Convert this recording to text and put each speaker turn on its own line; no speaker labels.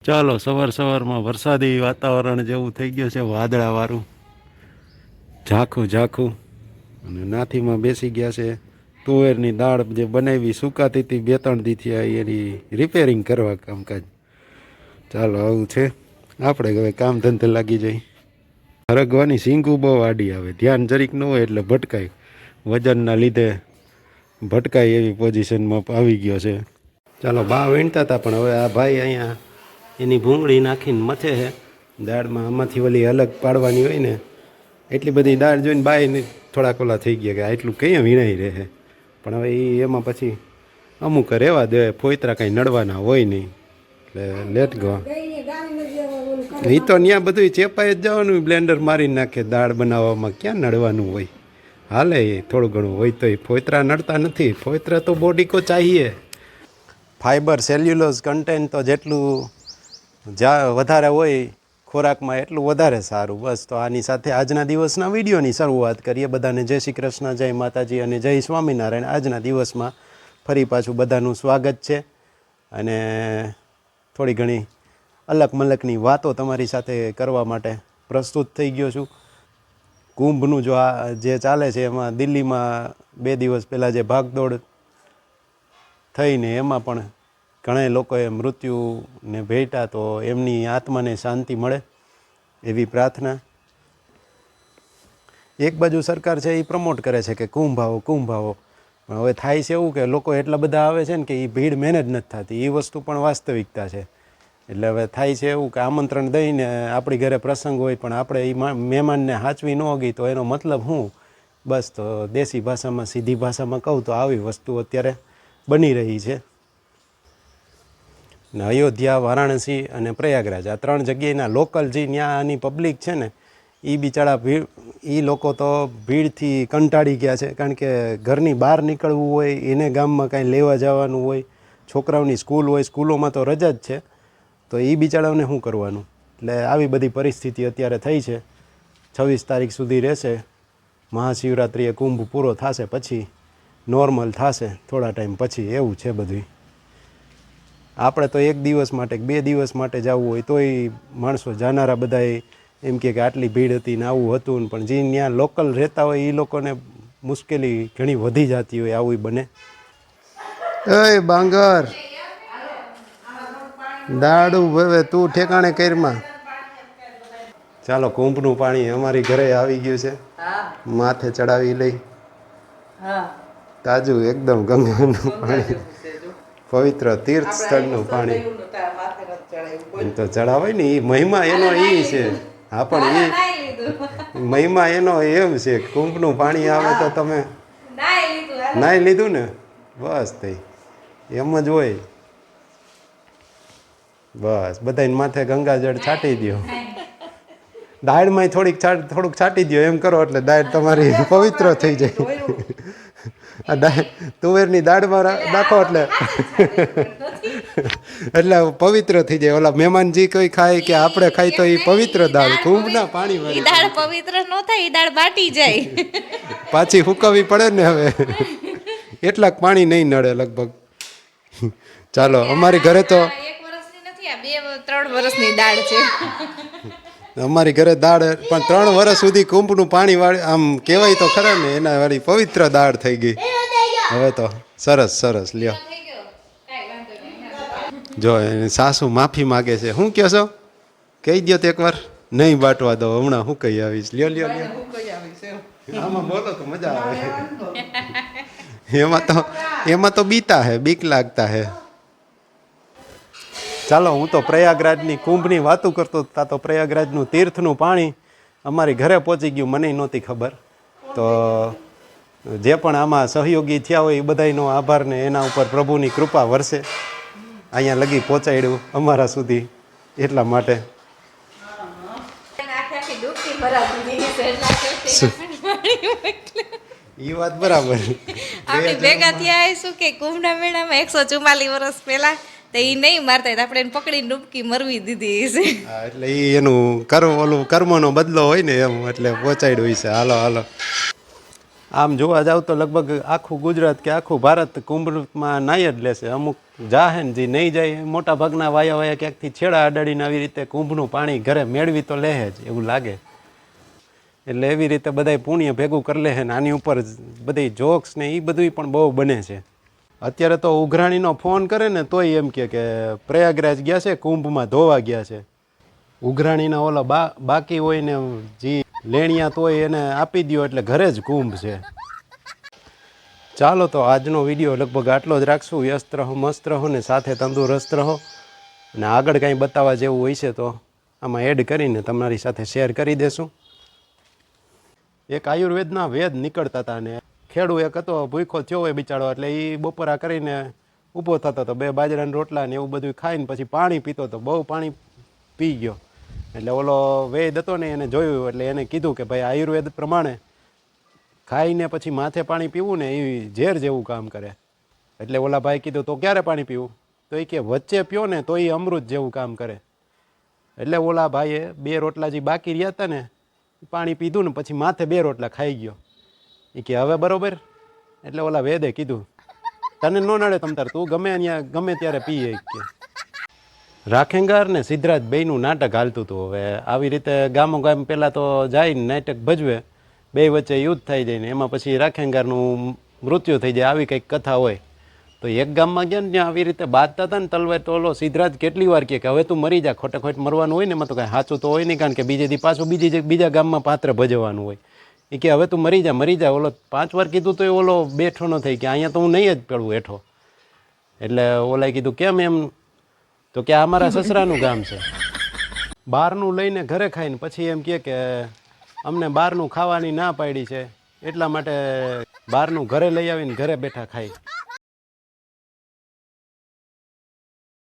ચાલો સવાર સવારમાં વરસાદી વાતાવરણ જેવું થઈ ગયું છે, વાદળાવાળું ઝાખું ઝાખું. અને નાથીમાં બેસી ગયા છે. તુવેરની દાળ જે બનાવી સુકાતી હતી 2-3 દીથી એની રિપેરિંગ કરવા કામકાજ. ચાલો આવું છે, આપણે હવે કામ ધંધે લાગી જઈ. હરગવાની સિંગું બહુ આડી આવે, ધ્યાન જરીક ન હોય એટલે ભટકાય. વજનના લીધે ભટકાય એવી પોઝિશનમાં આવી ગયો છે. ચાલો બા વીણતા હતા, પણ હવે આ ભાઈ અહીંયા એની ભૂંગળી નાખીને મથે છે દાળમાં. આમાંથી ઓલી અલગ પાડવાની હોય ને, એટલી બધી દાળ જોઈને બાઈને થોડાક ઓલા થઈ ગયા કે આટલું કંઈ વીણાઈ રહે. પણ હવે એમાં પછી અમુક રહેવા દે, ફોયતરા કાંઈ નડવાના હોય નહીં એટલે લેટ ગો. એ તો ત્યાં બધું ચેપાઈ જ જવાનું, બ્લેન્ડર મારી નાખે દાળ બનાવવામાં, ક્યાં નડવાનું હોય. હાલે એ થોડું ઘણું હોય તો એ ફોયતરા નડતા નથી. ફોયતરા તો બોડી કો ચાહીએ. ફાઈબર સેલ્યુલોઝ કન્ટેન્ટ તો જેટલું વધારે હોય ખોરાકમાં એટલું વધારે સારું. બસ તો આની સાથે આજના દિવસના વિડીયોની શરૂઆત કરીએ. બધાને જય શ્રી કૃષ્ણ, જય માતાજી અને જય સ્વામિનારાયણ. આજના દિવસમાં ફરી પાછું બધાનું સ્વાગત છે અને થોડી ઘણી અલગ મલકની વાતો તમારી સાથે કરવા માટે પ્રસ્તુત થઈ ગયો છું. કુંભનું જે ચાલે છે એમાં દિલ્હીમાં 2 દિવસ પહેલાં જે ભાગદોડ થઈને એમાં પણ ઘણા લોકોએ મૃત્યુને ભેટ્યા, તો એમની આત્માને શાંતિ મળે એવી પ્રાર્થના. એક બાજુ સરકાર છે એ પ્રમોટ કરે છે કે કુંભ આવો કુંભ આવો, પણ હવે થાય છે એવું કે લોકો એટલા બધા આવે છે ને કે એ ભીડ મેનેજ નથી થતી. એ વસ્તુ પણ વાસ્તવિકતા છે. એટલે હવે થાય છે એવું કે આમંત્રણ દઈને આપણી ઘરે પ્રસંગ હોય પણ આપણે એ મહેમાનને હાચવી ન ગઈ તો એનો મતલબ શું? બસ તો દેશી ભાષામાં, સીધી ભાષામાં કહું તો આવી વસ્તુ અત્યારે બની રહી છે. ને અયોધ્યા, વારાણસી અને પ્રયાગરાજ આ 3 જગ્યાએના લોકલ જે ત્યાંની પબ્લિક છે ને, એ બિચારા એ લોકો તો ભીડથી કંટાળી ગયા છે. કારણ કે ઘરની બહાર નીકળવું હોય, એને ગામમાં કાંઈ લેવા જવાનું હોય, છોકરાઓની સ્કૂલ હોય, સ્કૂલોમાં તો રજા જ છે, તો એ બિચારાઓને શું કરવાનું? એટલે આવી બધી પરિસ્થિતિ અત્યારે થઈ છે. 26 તારીખ સુધી રહેશે મહાશિવરાત્રિએ કુંભ પૂરો થશે, પછી નોર્મલ થશે થોડા ટાઈમ પછી. એવું છે બધું. આપણે તો 1 દિવસ માટે 2 દિવસ માટે જવું હોય તોય માણસો જાનારા બધાએ એમ કે આટલી ભીડ હતી ને આવું હતું ને. પણ જે ત્યાં લોકલ રહેતા હોય એ લોકોને મુશ્કેલી ઘણી વધી જતી હોય, આવું બને. એ બાંગર દાડું હવે તું ઠેકાણે કરમાં. ચાલો કુંભનું પાણી અમારી ઘરે આવી ગયું છે, માથે ચડાવી લઈ. તાજું એકદમ ગંગાનું પાણી, પવિત્ર તીર્થ સ્થળનું પાણી. તો ચડાવાય ને, એ મહિમા એનો એ છે. હા પણ એ મહિમા એનો એમ છે, કુંભનું પાણી આવે તો તમે નાઈ લીધું ને, બસ થઈ એમ જ હોય. બસ બધાને માથે ગંગાજળ છાંટી દો. દાળમાં થોડુંક છાંટી દો, એમ કરો એટલે દાળ તમારી પવિત્ર થઈ જાય. તુવેરની દાળમાં નાખો એટલે એટલે પવિત્ર થઈ જાય. ઓલા મહેમાનજી કોઈ ખાય કે આપણે ખાઈ તો એ પવિત્ર દાળ, કુંભના પાણી વાળી દાળ પવિત્ર ન થાય, એ દાળ બાટી જાય. પાછી હુકવવી પડે ને હવે, એટલાક પાણી નહીં નડે લગભગ. ચાલો અમારી ઘરે તો 2-3 વર્ષની દાળ છે. અમારી ઘરે દાળ પણ 3 વર્ષ સુધી કુંભનું પાણી વાળી આમ કહેવાય તો ખરા ને, એના વાળી પવિત્ર દાળ થઈ ગઈ હવે તો. સરસ સરસ લ્યો. જો સાસુ માફી માગે છે. શું કહો છો? કહી દો તો એકવાર. નહીં બાટવા દો હમણાં, હું કહી આવીશ. લ્યો લ્યો લ્યો, આમાં બોલો તો મજા આવે. એમાં તો બીતા હે, બીક લાગતા હે. ચાલો, હું તો પ્રયાગરાજની કુંભની વાતું કરતો હતા, તો પ્રયાગરાજનું તીર્થનું પાણી અમારી ઘરે પહોંચી ગયું, મને નહોતી ખબર. તો જે પણ આમાં સહયોગી થયા હોય એ બધાનો આભાર ને એના ઉપર પ્રભુની કૃપા વરસે. અહીંયા લગી પહોંચાડ્યું અમારા સુધી, એટલા માટે. એ વાત બરાબર. આપણે ભેગા થયા આવીશું કે કુંભના મેળામાં 144 વર્ષ પહેલા, તો એ નહીં મારતા આપણે એને પકડીને ડૂબકી મરવી દીધી છે. એટલે એ એનું ઓલું કર્મનો બદલો હોય ને એમ, એટલે પહોંચાડ્યું છે. હાલો હાલો. આમ જોવા જાવ તો લગભગ આખું ગુજરાત કે આખું ભારત કુંભમાં નાહી જ લેશે. અમુક જાહે ને જે નહીં જાય મોટા ભાગના વાયા વાયા ક્યાંકથી છેડા અડાડીને આવી રીતે કુંભનું પાણી ઘરે મેળવી તો લે જ એવું લાગે. એટલે એવી રીતે બધાય પુણ્ય ભેગું કરી લે છે ને આની ઉપર બધી જોક્સ ને એ બધું પણ બહુ બને છે. અત્યારે તો ઉઘરાણીનો ફોન કરે ને તોય એમ કે પ્રયાગરાજ ગયા છે કુંભમાં ધોવા ગયા છે. ઉઘરાણીના ઓલા બાકી હોય ને જે લેણિયા તોય એને આપી દો એટલે ઘરે જ કુંભ છે. ચાલો તો આજનો વિડીયો લગભગ આટલો જ રાખશું. વ્યસ્ત રહો, મસ્ત રહો ને સાથે તંદુરસ્ત રહો. અને આગળ કાંઈ બતાવવા જેવું હોય છે તો આમાં એડ કરીને તમારી સાથે શેર કરી દેશું. એક આયુર્વેદના વેદ નીકળતા હતા ને ખેડૂ એક હતો ભૂખો થયો હોય બિચારો એટલે એ બપોરા કરીને ઊભો થતો હતો 2 બાજરાના રોટલા ને એવું બધું ખાઈને પછી પાણી પીતો હતો. બહુ પાણી પી ગયો એટલે ઓલો વૈદ હતો ને એને જોયું એટલે એને કીધું કે ભાઈ આયુર્વેદ પ્રમાણે ખાઈને પછી માથે પાણી પીવું ને એ ઝેર જેવું કામ કરે. એટલે ઓલા ભાઈ કીધું તો ક્યારે પાણી પીવું? તો એ કે વચ્ચે પીઓ ને તો એ અમૃત જેવું કામ કરે. એટલે ઓલા ભાઈએ 2 રોટલા જે બાકી રહ્યા હતા ને પાણી પીધું ને પછી માથે 2 રોટલા ખાઈ ગયો. એ કે હવે બરોબર? એટલે ઓલા વેદે કીધું તને ન નડે તમ તાર તું ગમે અહીંયા ગમે ત્યારે પીએ કે. રાખેંગાર ને સિદ્ધરાજ બેયનું નાટક હાલતું હતું. હવે આવી રીતે ગામો ગામ પહેલાં તો જાય નાટક ભજવે, 2 વચ્ચે યુદ્ધ થઈ જાય ને એમાં પછી રાખેંગારનું મૃત્યુ થઈ જાય. આવી કંઈક કથા હોય. તો એક ગામમાં ગયા ને ત્યાં આવી રીતે બાંધતા હતા ને તલવાર તો ઓલો સિદ્ધરાજ કેટલી વાર કહે કે હવે તું મરી જા, ખોટે ખોટ મરવાનું હોય ને એમાં તો કાંઈ સાચું તો હોય નહીં કારણ કે બીજે દી પાછું બીજા ગામમાં પાત્ર ભજવવાનું હોય. એ કે હવે તું મરી જા. ઓલો 5 વાર કીધું તો એ ઓલો બેઠો ન થઈ કે અહીંયા તો હું નહીં જ પડવું હેઠો. એટલે ઓલાએ કીધું કેમ એમ? તો કે આ અમારા સસરાનું ગામ છે. બહારનું લઈને ઘરે ખાઈને પછી એમ કે અમને બહારનું ખાવાની ના પાડી છે એટલા માટે બહારનું ઘરે લઈ આવીને ઘરે બેઠા ખાઈ.